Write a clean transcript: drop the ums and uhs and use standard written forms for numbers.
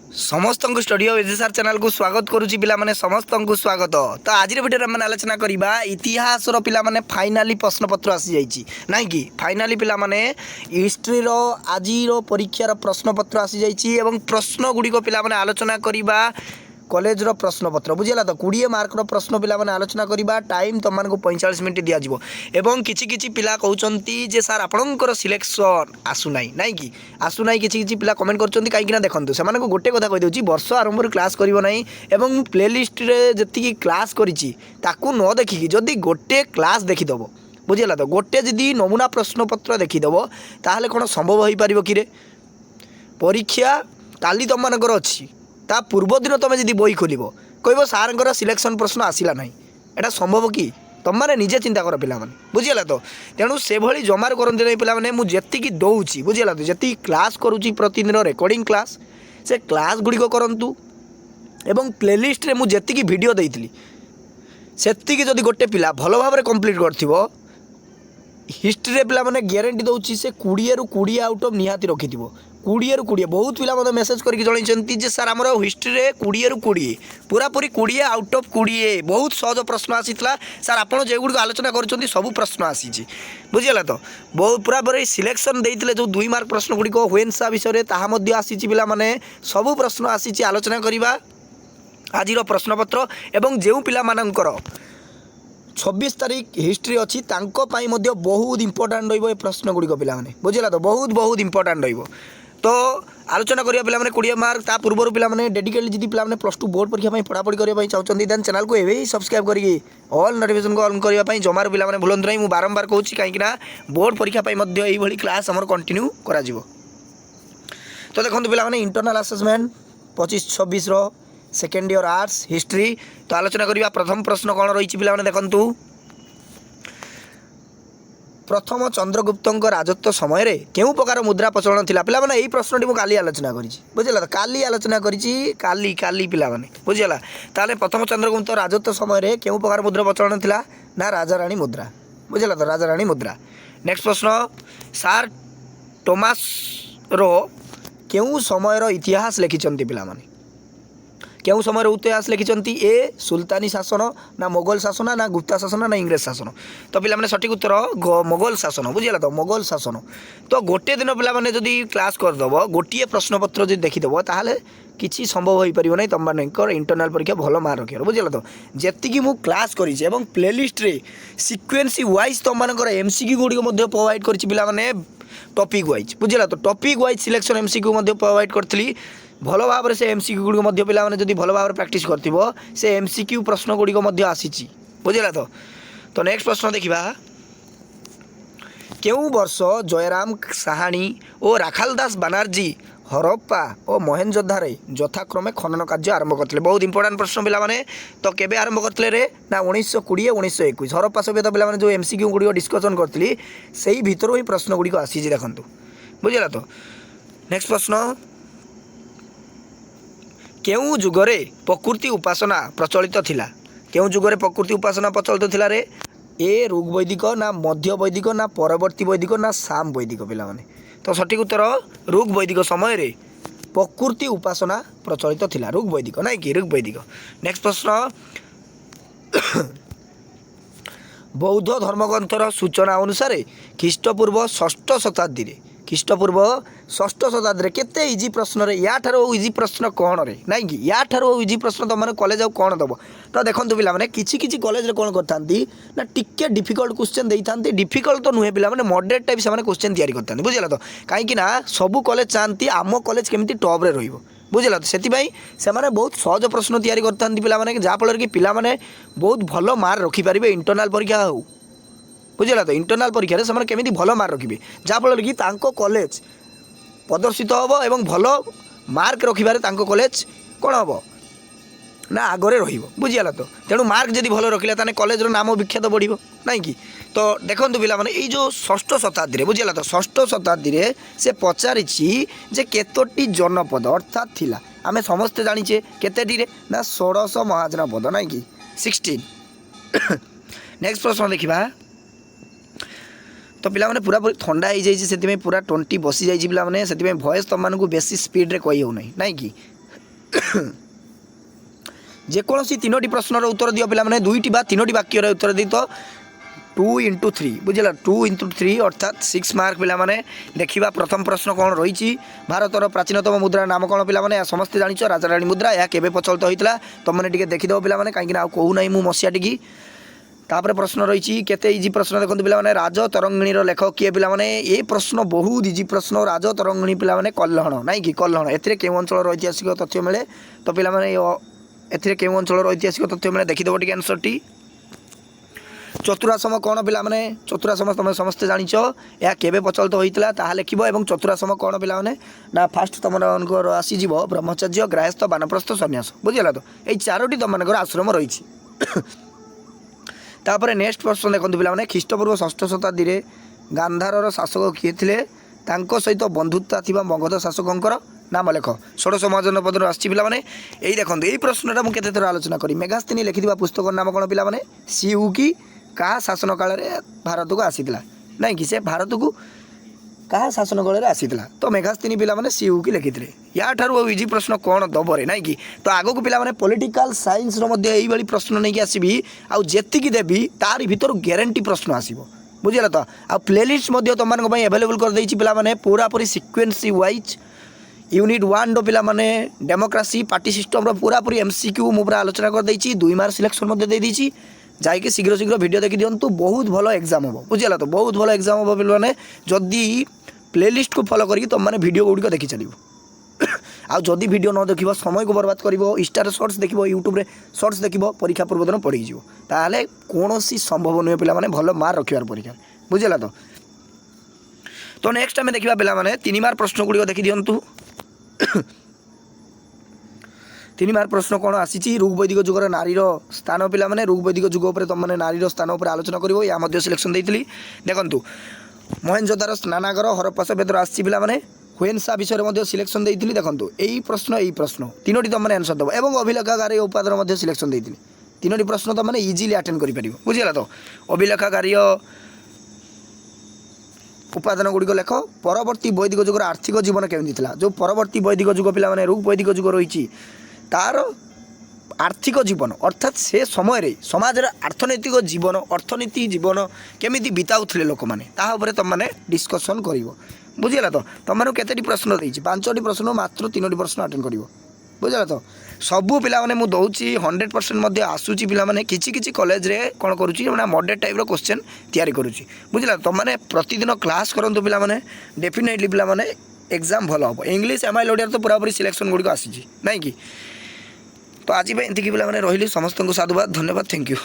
समस्त studio एजेसार channel को स्वागत करुच्ची पिला समस्त को स्वागत। तो आज वीडियो में आलोचना करवा इतिहास पिला फाइनाली प्रश्नपत्र आसी जाइए ना कि फाइनाली पिला हिस्ट्री आज परीक्षार प्रश्नपत्र आसी जाइए प्रश्न गुड़िक पिला आलोचना करवा कॉलेज रो प्रश्नपत्र बुझेगा तो 20 मार्क रो प्रश्न पिला आलोचना करवा टाइम तुम को 45 मिनट दिज्व एवं किछि पिला कहते जे सार आपणकर सिलेक्शन आसुना ना कि आसुना किछि पिला कमेंट कर कहीं देखो से गोटे कथा कहीदे वर्ष आरंभ क्लास करना एवं प्लेलिस्ट जी क्लास करू न देखिकी जदि गोटे क्लास देखीदेव बुझेगा तो गोटे जदि नमूना प्रश्नपत्र देखीदेव ताहले कौन संभव हो पार कि परीक्षा काली तुम मानकर अच्छी ता पूर्व दिन तुम जब बही खोल कह सार सिलेक्शन प्रश्न आसला ना यहाँ संभव कि तुम मैंने निजे चिंता कर पिला बुझीगला तो तेणु से भली जमार करते नहीं पिला मुझे दौची बुझीगला तो जी क्लास करुँची प्रतिदिन रेकर्डिंग क्लास से क्लास गुड़िक करूँ एवं प्लेलिस्ट रे मुझे वीडियो देती से जदि गोटे पिला भल भाव कंप्लीट कर हिस्ट्री पिला माने ग्यारंटी दौची से 20 रु 20 आउट ऑफ निहाती रखि 20 रु 20 बहुत पिला मतलब मेसेज करके जणाइछन्ती जे सर हमर हिस्ट्री रे 20 रु 20 पूरा पूरी 20 आउट ऑफ 20 बहुत सहज प्रश्न आसीतला सर आपण जे गुड आलोचना करछन्ती सब प्रश्न आसीछि बुझियला तो बहुत पूरा पूरी सिलेक्शन देइतले जो 2 मार्क प्रश्न गुडी को हुएनसा विषय रे ताहा मध्ये आसीछि पिला माने सब प्रश्न आसीछि आलोचना करिवा आजिरो प्रश्नपत्र एवं जेउ पिला मानकर 26 तारीख हिस्ट्री अच्छी बहुत इंपोर्टाट रही प्रश्न गुड़िक पिला बुझेगा तो बहुत इंपोर्टाट रही तो आलोचना करिया पिला 20 मार्क ता पूर्व पिला डेडिकेटली जी पिला +2 बोर्ड परीक्षा पढ़ापढ़ी करने चाहते देन चैनल को एवं सब्सक्राइब करके ऑल नोटिफिकेशन को ऑन करने जमार पिला भूलु नहीं मुझे बारंबार कहूँ कहीं बोर्ड परीक्षा यही क्लास आम कंटिन्यू करा तो देखो पिला internal assessment 25-26 second year arts history तो आलोचना करवा प्रथम प्रश्न कौन रही पिला देखु प्रथम चंद्रगुप्त राजत्व समय रे केउ प्रकार मुद्रा प्रचलन थिला पिला यही प्रश्न मुझे काली आलोचना करी बुझेगा काली आलोचना करी काली पिला बुझेगा ताले प्रथम चंद्रगुप्त राजत्व समय रे केउ प्रकार मुद्रा प्रचलन थिला ना राजाराणी मुद्रा बुझेगा तो राजाराणी मुद्रा। नेक्स्ट प्रश्न सार टोमास रो केउ समय रो इतिहास लिखिछन्ती पिला केउ समय इतिहास लिखिछन्ती ए सुल्तानी शासन ना मोगल शासन ना गुप्ता शासन ना इंग्रेज शासन तो पिला सठिक उत्तर मोगल शासन बुझेगा तो मोगल शासन तो गोटे दिन पिला जदि क्लास करदेव गोटे प्रश्नपत्र जो देखीदेव ताहले किसी संभव हो पार ना तुम मानकर इंटरनाल परीक्षा भल मार्क रखिए बुझेगा तो जी मु क्लास करी प्लेलिस्ट रे सिक्वेन्सी वाइज तुम मानकर एमसीक्यू गुड़िक प्रोवाइड कर टॉपिक वाइज बुझेगा तो topic wise selection MCQ provide करी भल भाव से एमसीक्यू गुड़िक पिला जब भल भाव प्रैक्टिस कर से एमसीक्यू प्रश्न गुड़िक आसी बुझेगा तो नेक्स्ट प्रश्न देखा केउ वर्ष जयराम साहानी और राखाल दास बानार्जी हरप्पा और मोहनजोदाड़ो यथाक्रमे खनन कार्य आरंभ करते बहुत इंपोर्टाट प्रश्न पिला तो केबे आरंभ करते रे ना 1920 1921 हरप्पा सभ्यता पिला जो एमसीक्यू गुड़िक डिस्कसन करती से ही भितर ही प्रश्न गुड़िक आसी देखु बुझेगा तो नेक्स्ट प्रश्न केउ जुगरे प्रकृति उपासना प्रचलित थिला केउ जुगरे प्रकृति उपासना प्रचलित थिला रे ए ऋग वैदिक ना मध्य वैदिक ना परवर्ती वैदिक ना साम वैदिक पिला तो सठिक उत्तर ऋग वैदिक समय रे प्रकृति उपासना प्रचलित थिला ऋग वैदिक ना कि ऋग वैदिक। नेक्स्ट प्रश्न बौद्ध धर्मग्रंथर सूचना अनुसार ख्रीष्टपूर्व 6ठ शताब्दी केते इजी प्रश्न रे या ठारो इजी प्रश्न कौन रे ना कि या ठारो इजी प्रश्न तुम मैंने कॉलेज आउ कौन दब तो देखो पिला किसी कॉलेज रे कौन करथांती ना टिके डिफिकल्ट क्वेश्चन देइथांती डिफिकल्ट तो नुहे पिला मॉडरेट टाइप से क्वेश्चन तैयारी करथांती बुझिला तो कहीं ना सब कॉलेज चाहती आम कॉलेज केमती टॉप रे रहिबो बुझिला तो सेतिबाई से माने बहुत सहज प्रश्न तैयारी करथांती पिला माने जहाँफल कि पिला माने बहुत भल मार्क रखिपारे इंटरनाल परीक्षा हो बुझेगा तो इंटरनाल परीक्षा से केमी भल मार्क रखिए जहाँफल कि कॉलेज प्रदर्शित हम एवं भल मार्क रखिबारे कॉलेज कौन हम ना आगे रुझीगला तो तेणु मार्क जब भल रखिला ताने कॉलेज नाम विख्यात बढ़ो ना कि तो देखो पिला ये जो 6ठ शताब्दी बुझीगला तो 6ठ शताब्दी से पचारि जे केतोटी जनपद अर्थात थिला आमे समस्ते जानिचे केतेटी ना 1600 महाजनपद ना कि 16। नेक्स्ट प्रश्न देखा तो पिला पूरा पूरी ठंडा हो जाए पूरा 20 बसी जाइए पिला से वॉइस तुम बेसी स्पीड रे कही हो ना कि ଯେକୌଣସି ତିନୋଟି ପ୍ରଶ୍ନର ଉତ୍ତର ଦିଅ ପିଲାମାନେ, ଦୁଇଟି ବା ତିନୋଟି ବାକ୍ୟର ଉତ୍ତର ଦିଅ। 2 × 3 ବୁଝିଲା, 2 × 3 ଅର୍ଥାତ୍ 6 ମାର୍କ ପିଲାମାନେ। ଦେଖିବା ପ୍ରଥମ ପ୍ରଶ୍ନ କ'ଣ ରହିଛି। ଭାରତର ପ୍ରାଚୀନତମ ମୁଦ୍ରାର ନାମ କ'ଣ ପିଲାମାନେ? ଏହା ସମସ୍ତେ ଜାଣିଛ, ରାଜାରାଣୀ ମୁଦ୍ରା। ଏହା କେବେ ପ୍ରଚଳିତ ହୋଇଥିଲା? ତୁମମାନେ ଟିକେ ଦେଖିଦେବ ପିଲାମାନେ, କାହିଁକିନା ଆଉ କହୁନାହିଁ ମୁଁ ମସିହାଟିକି। ତାପରେ ପ୍ରଶ୍ନ ରହିଛି କେତେ ଇଜି ପ୍ରଶ୍ନ ଦେଖନ୍ତୁ ପିଲାମାନେ। ରାଜତରଙ୍ଗିଣୀର ଲେଖକ କିଏ ପିଲାମାନେ? ଏ ପ୍ରଶ୍ନ ବହୁତ ଇଜି ପ୍ରଶ୍ନ। ରାଜତରଙ୍ଗିଣୀ ପିଲାମାନେ କଲ୍ହଣ, ନାଇଁ କି କଲ୍ହଣ। ଏଥିରେ କେଉଁ ଅଞ୍ଚଳର ଐତିହାସିକ ତଥ୍ୟ ମିଳେ? ତ ପିଲାମାନେ ଏଥିରେ କେଉଁ ଅଞ୍ଚଳର ଐତିହାସିକ ତଥ୍ୟ ମିଳେ ଦେଖିଦେବ ଟିକେ ଆନ୍ସରଟି। ଚତୁରାସମ କ'ଣ ପିଲାମାନେ? ଚତୁରାସମ ତୁମେ ସମସ୍ତେ ଜାଣିଛ, ଏହା କେବେ ପ୍ରଚଳିତ ହୋଇଥିଲା ତାହା ଲେଖିବ। ଏବଂ ଚତୁରାସମ କ'ଣ ପିଲାମାନେ? ନା ଫାଷ୍ଟ ତୁମମାନଙ୍କର ଆସିଯିବ ବ୍ରହ୍ମଚର୍ଯ୍ୟ, ଗ୍ରାହସ୍ଥ, ବାନପ୍ରସ୍ଥ, ସନ୍ନ୍ୟାସ। ବୁଝିଲା ତ? ଏଇ ଚାରୋଟି ତୁମମାନଙ୍କର ଆଶ୍ରମ ରହିଛି। ତାପରେ ନେକ୍ସଟ ପ୍ରଶ୍ନ ଦେଖନ୍ତୁ ପିଲାମାନେ। ଖ୍ରୀଷ୍ଟପୂର୍ବ 6ଠ ଶତାବ୍ଦୀରେ ଗାନ୍ଧାରର ଶାସକ କିଏ ଥିଲେ? ତାଙ୍କ ସହିତ ବନ୍ଧୁତା ଥିବା ମଗଧ ଶାସକଙ୍କର ନାମ ଲେଖ। ଷୋଡ଼ଶ ମହାଜନପଦରୁ ଆସିଛି ପିଲାମାନେ। ଏଇ ଦେଖନ୍ତୁ, ଏଇ ପ୍ରଶ୍ନଟା ମୁଁ କେତେଥର ଆଲୋଚନା କରି। ମେଗାସ୍ତିନି ଲେଖିଥିବା ପୁସ୍ତକର ନାମ କ'ଣ ପିଲାମାନେ? ସିଉକି। କାହା ଶାସନ କାଳରେ ଭାରତକୁ ଆସିଥିଲା? ନାଇଁ କି ସେ ଭାରତକୁ କାହା ଶାସନ କାଳରେ ଆସିଥିଲା? ତ ମେଗାସ୍ତିନି ପିଲାମାନେ ସିଉକି ଲେଖିଥିଲେ। ୟାଠାରୁ ଆଉ ଇଜି ପ୍ରଶ୍ନ କ'ଣ ଦେବରେ, ନାଇଁ କି? ତ ଆଗକୁ ପିଲାମାନେ ପଲିଟିକାଲ ସାଇନ୍ସର ମଧ୍ୟ ଏଇଭଳି ପ୍ରଶ୍ନ ନେଇକି ଆସିବି। ଆଉ ଯେତିକି ଦେବି ତାରି ଭିତରୁ ଗ୍ୟାରେଣ୍ଟି ପ୍ରଶ୍ନ ଆସିବ। ବୁଝିଲ ତ? ଆଉ ପ୍ଲେଲିଷ୍ଟ ମଧ୍ୟ ତୁମମାନଙ୍କ ପାଇଁ ଆଭେଲେବୁଲ୍ କରିଦେଇଛି ପିଲାମାନେ, ପୁରାପୁରି ସିକ୍ୱେନ୍ସି ୱାଇଜ୍। ୟୁନିଟ୍ 1ର ପିଲାମାନେ ଡେମୋକ୍ରାସି ପାର୍ଟି ସିଷ୍ଟମ୍ର ପୁରାପୁରି MCQ ମୁଁ ପୁରା ଆଲୋଚନା କରିଦେଇଛି। 2 ମାର୍କ ସିଲେକ୍ସନ୍ ମଧ୍ୟ ଦେଇଦେଇଛି। ଯାଇକି ଶୀଘ୍ର ଶୀଘ୍ର ଭିଡ଼ିଓ ଦେଖି ଦିଅନ୍ତୁ, ବହୁତ ଭଲ ଏକ୍ଜାମ୍ ହେବ। ବୁଝିଲା ତ? ବହୁତ ଭଲ ଏକ୍ଜାମ୍ ହେବ ପିଲାମାନେ, ଯଦି ପ୍ଲେଲିଷ୍ଟକୁ ଫଲୋ କରିକି ତୁମମାନେ ଭିଡ଼ିଓ ଗୁଡ଼ିକ ଦେଖି ଚାଲିବ। ଆଉ ଯଦି ଭିଡ଼ିଓ ନ ଦେଖିବ, ସମୟକୁ ବର୍ବାଦ କରିବ, ଇନଷ୍ଟାରେ ସର୍ଟସ୍ ଦେଖିବ, ୟୁଟ୍ୟୁବରେ ସର୍ଟସ୍ ଦେଖିବ, ପରୀକ୍ଷା ପୂର୍ବ ଦିନ ପଡ଼ିଯିବ, ତାହେଲେ କୌଣସି ସମ୍ଭବ ନୁହେଁ ପିଲାମାନେ ଭଲ ମାର୍କ ରଖିବାର ପରୀକ୍ଷା। ବୁଝିଲା ତ? ତ ନେକ୍ସଟ ଆମେ ଦେଖିବା ପିଲାମାନେ 3 ମାର୍କ ପ୍ରଶ୍ନ ଗୁଡ଼ିକ ଦେଖି ଦିଅନ୍ତୁ। 3 ମାର୍କ ପ୍ରଶ୍ନ କ'ଣ ଆସିଛି? ଋଗ୍ ବୈଦିକ ଯୁଗର ନାରୀର ସ୍ଥାନ ପିଲାମାନେ। ଋଗ୍ ବୈଦିକ ଯୁଗ ଉପରେ ତୁମମାନେ ନାରୀର ସ୍ଥାନ ଉପରେ ଆଲୋଚନା କରିବ। ଏହା ମଧ୍ୟ ସିଲେକ୍ସନ୍ ଦେଇଥିଲି। ଦେଖନ୍ତୁ, ମହେଞ୍ଜୋଦାରୋ, ସ୍ନାନାଗର, ହରପ୍ପା ସଭ୍ୟତାର ଆସିଛି ପିଲାମାନେ। ହୁଏନ୍ସା ବିଷୟରେ ମଧ୍ୟ ସିଲେକ୍ସନ୍ ଦେଇଥିଲି। ଦେଖନ୍ତୁ, ଏଇ ପ୍ରଶ୍ନ ତିନୋଟି ତୁମମାନେ ଆନ୍ସର୍ ଦେବ। ଏବଂ ଅଭିଲେଖାଗାର ଉପାଦାନ ମଧ୍ୟ ସିଲେକ୍ସନ୍ ଦେଇଥିଲି। ତିନୋଟି ପ୍ରଶ୍ନ ତୁମମାନେ ଇଜିଲି ଆଟେଣ୍ଡ କରିପାରିବ। ବୁଝିଲା ତ? ଅଭିଲେଖାଗାରୀୟ ଉପାଦାନ ଗୁଡ଼ିକ ଲେଖ। ପରବର୍ତ୍ତୀ ବୈଦିକ ଯୁଗର ଆର୍ଥିକ ଜୀବନ କେମିତି ଥିଲା? ଯେଉଁ ପରବର୍ତ୍ତୀ ବୈଦିକ ଯୁଗ ପିଲାମାନେ ଋଗ୍ ବୈଦିକ ଯୁଗ ରହିଛି, ତାର ଆର୍ଥିକ ଜୀବନ ଅର୍ଥାତ୍ ସେ ସମୟରେ ସମାଜର ଅର୍ଥନୀତି ଜୀବନ କେମିତି ବିତାଉଥିଲେ ଲୋକମାନେ, ତାହା ଉପରେ ତୁମମାନେ ଡିସ୍କସନ୍ କରିବ। ବୁଝିଲା ତ? ତୁମମାନଙ୍କୁ କେତେଟି ପ୍ରଶ୍ନ ଦେଇଛି? 5ଟି ପ୍ରଶ୍ନ, ମାତ୍ର 3ଟି ପ୍ରଶ୍ନ ଆଟେଣ୍ଡ କରିବ। ବୁଝିଲା ତ? ସବୁ ପିଲାମାନେ ମୁଁ ଦେଉଛି 100% ମଧ୍ୟ ଆସୁଛି ପିଲାମାନେ। କିଛି କିଛି କଲେଜରେ କ'ଣ କରୁଛି ନା ମଡେଲ୍ ଟାଇପ୍ର କ୍ୱେଶ୍ଚନ୍ ତିଆରି କରୁଛି। ବୁଝିଲା? ତୁମମାନେ ପ୍ରତିଦିନ କ୍ଲାସ୍ କରନ୍ତୁ ପିଲାମାନେ, ଡେଫିନେଟଲି ପିଲାମାନେ ଏକ୍ଜାମ୍ ଭଲ ହେବ। ଇଂଲିଶ MIL ଓଡ଼ିଆରେ ତ ପୁରାପୁରି ସିଲେକ୍ସନ୍ ଗୁଡ଼ିକ ଆସିଛି, ନାଇଁ କି? ତ ଆଜି ପାଇଁ ଏତିକି ପିଲାମାନେ ରହିଲି। ସମସ୍ତଙ୍କୁ ସାଧୁବାଦ, ଧନ୍ୟବାଦ, ଥ୍ୟାଙ୍କ ୟୁ।